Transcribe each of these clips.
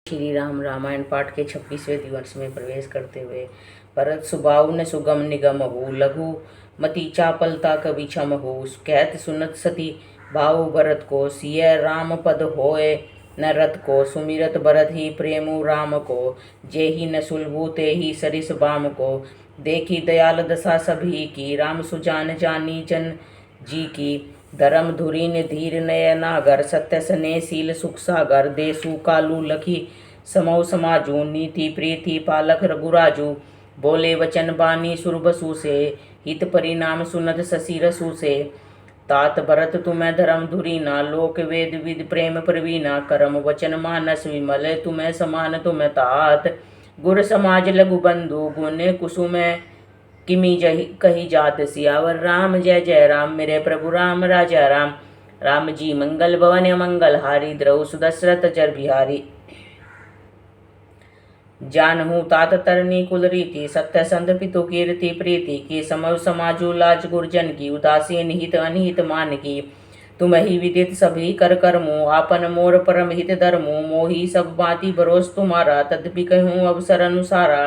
श्री राम रामायण पाठ के 26वें दिवस में प्रवेश करते हुए भरत सुबाहु न सुगम निगम हो, लघु मति चापलता कवि छम हो। कहत सुनत सती भाव भरत को, सिय राम पद होए न रत को। सुमिरत भरत ही प्रेमु राम को, जेहि न सुलभु ते ही सरिस बाम को। देखी दयाल दशा सभी की, राम सुजान जानी जन जी की। धर्म धुरीन धीर नय नागर, सत्य स्नेह शील सुख सागर। देसु कालू लखी समौ समाजू, नीति प्रीति पालक रघुराजू। बोले वचन बानी सुरबसु से, हित परिणाम सुनत शशि रसु से। तात भरत तुम्हें धर्म धुरीना, लोक वेद विद प्रेम प्रवीणा। करम वचन मानस विमल, तुम्हें समान तुम्हें तात। गुर समाज लघु बंधु, गुण कुसुम किमी कही जात। सियावर राम जय जय राम, मेरे प्रभु राम राजा राम। राम जी मंगल भवन मंगल हारी, द्रौ सुदशरथ जर बिहारी। जानहु तात तरनी कुल रीति, सत्य संत पितु कीर्ति प्रीति की। समव समाजु लाज गुरजन की, उदासी निहित अनिहित मान की। तुम ही विदित सभी कर कर्मो, आपन मोर परम हित धर्मो। मोही सब बाती भरोस तुम्हारा, तदपि कहूँ अवसर अनुसारा।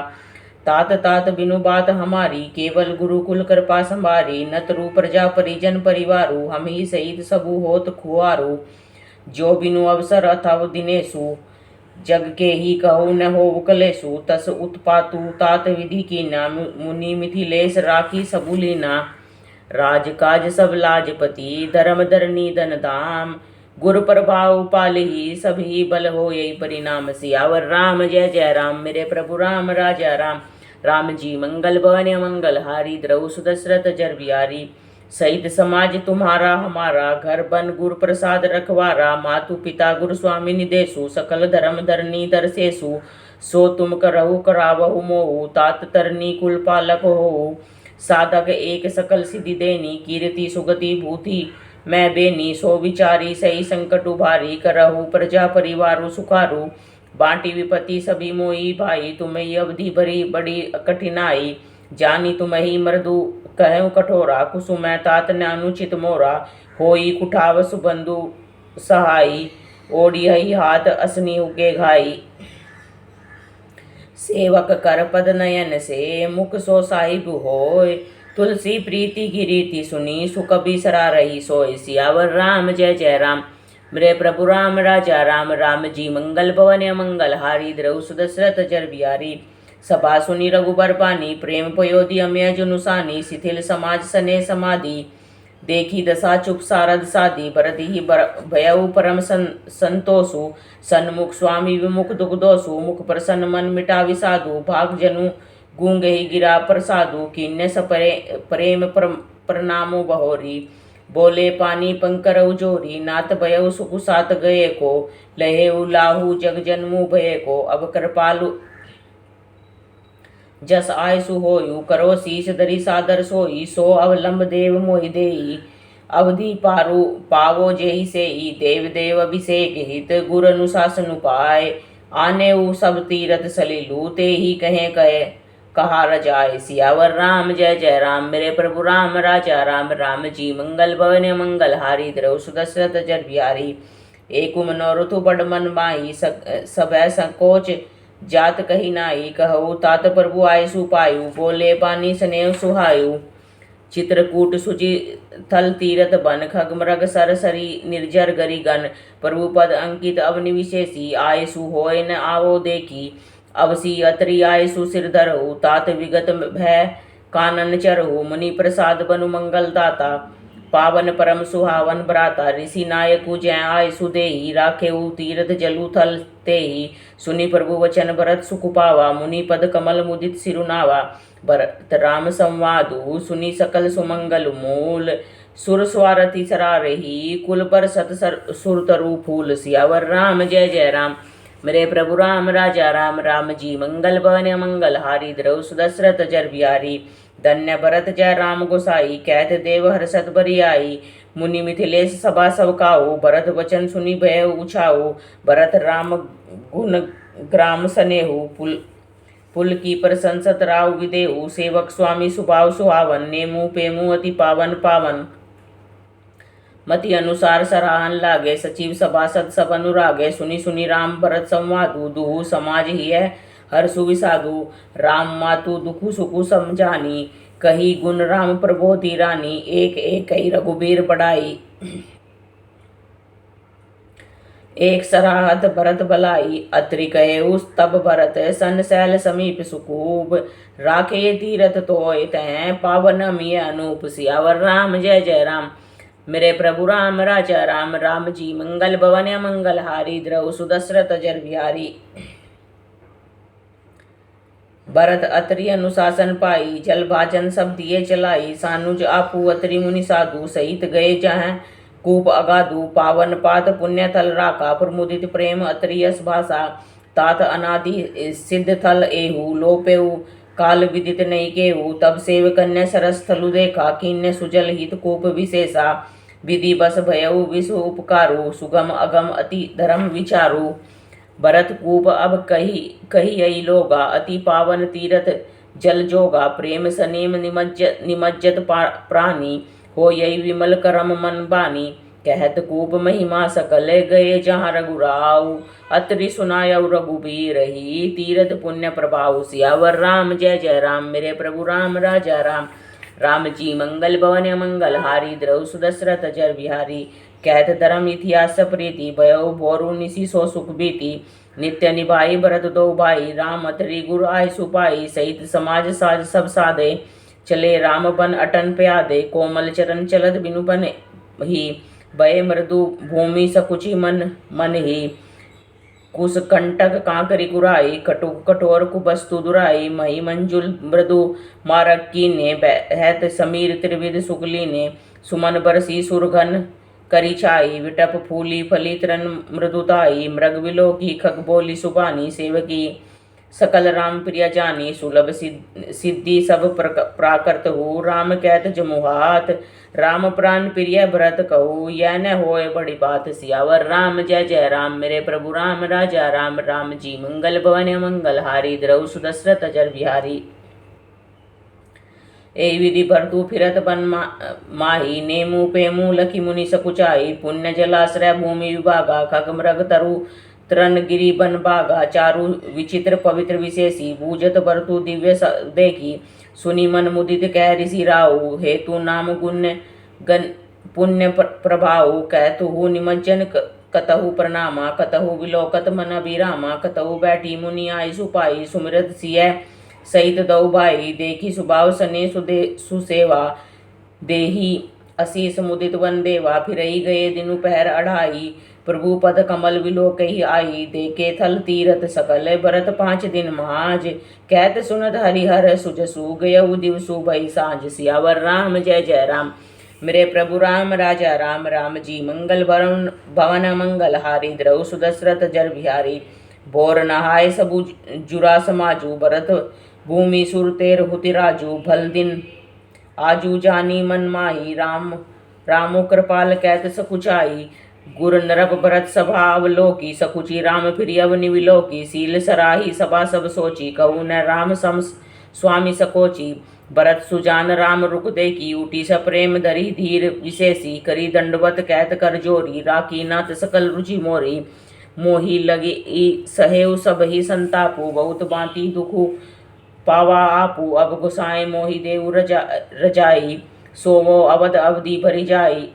तात तात बिनु बात हमारी, केवल गुरुकुल कृपा संभारी। नतरु प्रजा परिजन परिवारु, हम ही सहित सबु होत खुआरु। जो बिनु अवसर अथव दिनेशु, जग के ही कहु न हो कलेसु। तस उत्पातु तात विधि की ना, मुनि मिथिलेश राखी सबु लीना। राजकाज सब लाजपति, धर्म धरनी धन धाम। गुरु प्रभाव पालही, सभी बल हो यही परिणाम। सियावर राम जय जय राम, मेरे प्रभु राम राजा राम। राम जी मंगल भवन मंगल हारी, द्रौ सुदशरथ जर बिहारी। सहित समाज तुम्हारा हमारा, घर बन गुरु प्रसाद रखवारा। मातु पिता गुरु स्वामी निदेशु, सकल धर्म धरनी दरसेसु। सो तुम करहु करावहु मोहु, तात तरनी कुल पालक हो। साधक एक सकल सिद्धि देनी, कीर्ति सुगति भूति मैं बेनी। सो विचारी सही संकट उभारी, करहु प्रजा परिवारु सुखारु। बांटी विपत्ति सभी मोई भाई, तुम्हें अवधि भरी बड़ी कठिनाई। जानी तुम्हें मृदु कहूँ कठोरा, कुसुम तात न अनुचित मोरा। होई कुठाव सुबंधु सहाई, ओढ़ी हई हाथ असनी उगे घाई। सेवक कर पद नयन से, मुख सो साहिब होय। तुलसी प्रीति की रीति सुनी, सुख बिसरा रही सोय। सियावर राम जय जय राम, मेरे प्रभु राम राजा राम। राम जी मंगल भवन मंगल हारी, द्रौ सुदशरथ जर बिहारी। सभा सुनी रघुबर पानी, प्रेम पयोधि अमेय जुनुसानी। शिथिल समाज सने समाधि, देखी दशा चुप सारद साधी। भरत ही भयउ परम संतोषु, सन्मुख स्वामी विमुख दुख दोषु। मुख प्रसन्न मन मिटा विसाधु, भाग जनु गूंगे ही गिरा प्रसादु। किन्ने सपरे प्रेम प्रणामो बहोरी, बोले पानी पंकर उजोरी। नाथ भयउ सुख सात गए को, लहे उलाहु जग जन्मु भय को। अब कृपालु जस आयसु होयु, करो शीश धरि सादर सोई। सो अवलंब देव मोहि देई, अवधि पारु पावो जेहि सेई। देव देव अभिषेक हित, गुर अनुशासन उपाय। आने उ सब तीरथ सलिलु, ते ही कहे कहा रजाय। सियावर राम जय जय राम, मेरे प्रभु राम राजा राम। राम जी मंगल भवन मंगल हारी, द्रौ सुदशरथ जर बिहारी। एक मनोरथ बड़ मन माही, सब संकोच जात कही नाई। कहु तात प्रभु आयसु पायु, बोले पानी स्नेह सुहायु। चित्रकूट सुचि थल तीरथ बन, खग मृग सर सरी निर्जर गरी गण। प्रभु पद अंकित अवनि विशेषी, आयसु होय न आवो देखी। अवसी अत्रि आयसु सिर धरहु, तात विगत भय कानन चरहु। मुनि प्रसाद बनु मंगल दाता, पावन परम सुहावन ब्राता। ऋषि नायकु जय आयसु देहि, राखेउ तीरथ जलु थल तेहि। सुनि प्रभु वचन भरत सुख पावा, मुनि पद कमल मुदित सिरुनावा। भरत राम संवादु, सुनि सकल सुमंगल मूल। सुर स्वारथि सरारही, कुल पर सत सुर तरु फूल। सियावर राम जय जय राम, मेरे प्रभु राम राजा राम। राम जी मंगल भवन मंगल हारी, द्रौ सुदशरथ जर बिहारी। धन्य भरत जय राम गोसाई, कहत देव हर्षत बरियाई। मुनि मिथिलेश सभा सब काऊ, भरत वचन सुनि भय उछाऊ। भरत राम गुण ग्राम सनेहु, पुल की प्रशंसत राव विदेहु। सेवक स्वामी सुभाव सुहावन, नेमु पेमु अति पावन पावन। मति अनुसार सराहन लागे, सचिव सभासद सब अनुरागे। सुनी सुनी राम भरत संवादु, दुहु समाज ही है हर सुविसाधु। राम मातु दुखु सुखु समझानी, कही गुण राम प्रबोधि रानी। एक एक कही रघुबीर बढ़ाई, एक सराहत भरत भलाई। अत्रि कहे उस तब भरत, सन सैल समीप सुकूब। राखे तीरथ तोय तय, पावन अमिय अनूप। सियावर राम जय जय राम, मेरे प्रभु राम राजा राम। राम जी मंगल भवन मंगल हारी, द्रव सुदशरथ जर बिहारी। भरत अत्रि अनुशासन पाई, जल भाजन सब दिए चलाई। सानुज आपू अत्रि मुनि साधु, सहित गए जहाँ कूप अगाधु। पावन पात पुण्य थल राखा, प्रमुदित प्रेम अत्रि यश भाषा। तात अनादि सिद्ध थल एहू, लोपेहु काल विदित नहीं केहू। तब सेव कन्या सरस थलु देखा, कीन्य सुजल हित कूप विशेषा। विधि बस भयउ विश्व उपकारू, सुगम अगम अति धर्म विचारू। भरत कूप अब कही कही आई लोगा, अति पावन तीरथ जल जोगा। प्रेम सनेम निमज्जत प्राणी, हो यही विमल करम मन बानी। कहत कूप महिमा सकल, गए जहाँ रघुराव। अत्रि सुनायउ रघुबीर ही, तीरथ पुण्य प्रभाव। सियावर राम जय जय राम, मेरे प्रभु राम राजा राम। राम जी मंगल भवन मंगल हारी, द्रव सुदशरथ जर बिहारी। कहत धर्म इतिहास प्रीति, भयो भोरु निशि सो सुख बीती। नित्य निभाई भरत दो भाई, राम अत्रि गुर आय सुपाई। सहित समाज साज सब साधे, चले राम बन अटन प्यादे। कोमल चरण चलत बिनु बन ही, भय मृदु भूमि सकुचि मन मन ही। कुश कंटक कांकरी कुराई, कटुक कठोर कुबस्तु दुराई। मही मंजुल मृदु मारक कीने, बहत समीर त्रिविध सुकली ने। सुमन बरसी सुरघन करी छाई, विटप फूली फली तृण मृदुताई। मृग विलो की खग बोली सुबानी, सेवकी सकल राम प्रिया जानी। सुलभ सिद्धि सब प्राकृत हो, राम कहत जमुहात। राम प्राण प्रिय भरत कहू, यह न होए बड़ी बात। सियावर राम जय जय राम, मेरे प्रभु राम राजा राम। राम जी मंगल भवन मंगल हारी, द्रव सुदशरथ जर बिहारी। ए विधि भरतु फिरत बन माही, नेमु पेमु लखी मुनि सकुचाई। पुण्य जलाश्रय भूमि विभागा, खग मृग तरु तृण गिरि बन बागा। चारु विचित्र पवित्र विशेषी, बूझत भरतु दिव्य देखी। सुनी मन मुदित कह ऋषि राहु, हेतु नाम गुण गण पुण्य प्रभाव। कहतु निमज्जन कतहु प्रणामा, कतहु विलोकत मन अभिरामा। कतहु बैठी मुनि आई सुपाई, सुमिरत सिय सहित दौ भाई। देखी स्वभाव सने सुसेवा, देही असीस मुदित वन देवा। फिरई गए दिनु पहर अढ़ाई, प्रभु पद कमल विलोक ही आई। देखे थल तीरथ सकल, भरत 5 दिन माज। कहत सुनत हरिहर सुजसु, गयउ दिवसु भई साँझ। सियावर राम जय जय राम, मेरे प्रभु राम राजा राम। राम जी मंगल भवन मंगल हारी, द्रव सुदशरथ जर बिहारी। भोर नहाय सबु जुरा समाजू, भरत भूमि सुर तेर हुति राजू। भल दिन आजू जानी मन माही, राम रामो कृपाल कहत सकुचाई। गुर नरप भरत सभा अवलोकी, सकुची राम फिर अवनि विलोकी। सील सराही सभा सब सोची, कहू न राम सम स्वामी सकोची। भरत सुजान राम रुक देखी, उठी स प्रेम धरी धीर विशेषी। करी दंडवत कहत कर जोरी, राखी नाथ सकल रुचि मोरी। मोही लगी सहेव सब ही संतापू, बहुत बांती दुखु पावा आपू। अब गुसाए मोहि देव रजाई, सोवो अवध अवधि भरी जाई।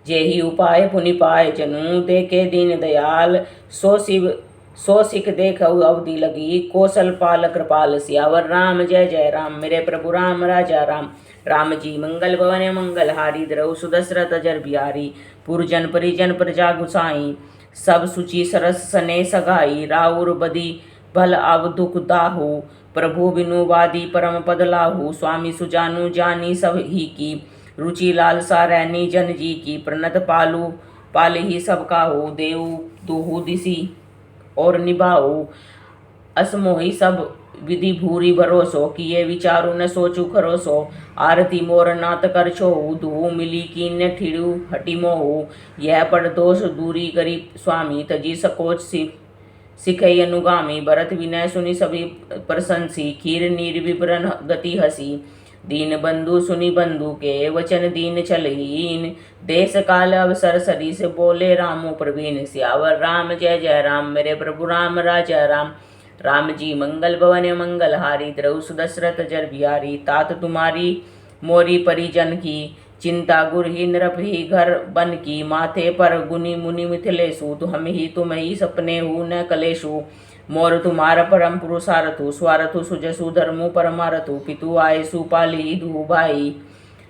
जेहि उपाय पुनि पाए जनु, देखे दीन दयाल। सो सिख देखऊ अवधि लगी, कौशल पाल कृपाल। सियावर राम जय जय राम, मेरे प्रभु राम राजा राम। राम जी मंगल भवन मंगल हारी, द्रव सुदशरथ जर बिहारी। पुरजन परिजन प्रजा गुसाई, सब सुचि सरस सने सगाई। राउर बदी भल अव दुख दाहू, प्रभु बिनु वादी परम पद लाहू। स्वामी सुजानु जानी सब ही की, रुचि लालसा रैनी जन जी की। प्रणत पालू पाल ही सब काहू, देव दुहु दिसी और निभाऊ। असमोही सब विधि भूरी भरोसो, किए विचारु न सोचु खरोसो। आरती मोर नात कर छोहू, दुहु मिली कीन्य ठिड़ू हटी मोहू। यह पड़ दोष दूरी करी स्वामी, तजी सकोच सिखई अनुगामी। भरत विनय सुनि सभी प्रशंसी, खीर नीर विवरण गति हसी। दीन बंधु सुनी बंधु के वचन दीन छलहीन। देश काल अवसर सरिस बोले रामो प्रवीण। सियावर राम जय जय राम, मेरे प्रभु राम राजा राम। राम जी मंगल भवन मंगल हारी, द्रऊ सुदशरथ जर बिहारी। तात तुम्हारी मोरी परिजन की, चिंता गुर ही नृप ही घर बन की। माथे पर गुनी मुनि मिथिलेशु, हम ही सपने हूँ न कलेशु। मोर तुम्हार परम पुरुषार्थु, स्वार्थु सुजसु धर्मु परमारथु। पितु आयसु पाली दू भाई,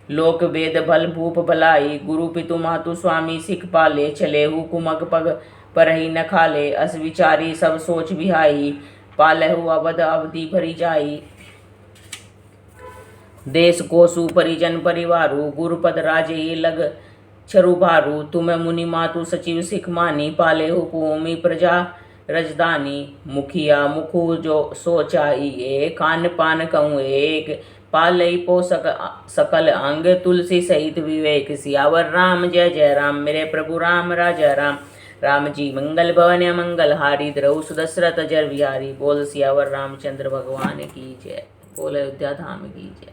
लोक वेद भल भूप भलाई। गुरु पितु मातु स्वामी सिख पाले, चलेहु कुमग पग परहि न खाले। अस विचारी सब सोच बिहाई, पालहु अवध अवधि भरी जाई। देश कोसु परिजन परिवारु, गुरुपद राजे लग छरु भारू। तुम मुनि मातु सचिव सिख मानी, पाले हो भूमि प्रजा रजदानी। मुखिया मुखु जो सोचाई एक, कान पान कहूँ एक। पालई पोषक सकल अंग, तुलसी सहित विवेक। सियावर राम जय जय राम, मेरे प्रभु राम राजा राम। राम जी मंगल भवन मंगल हारी, द्रऊ सुदशरथ जर बिहारी। बोल सियावर रामचंद्र भगवान की जय, बोल अयोध्या धाम की जय।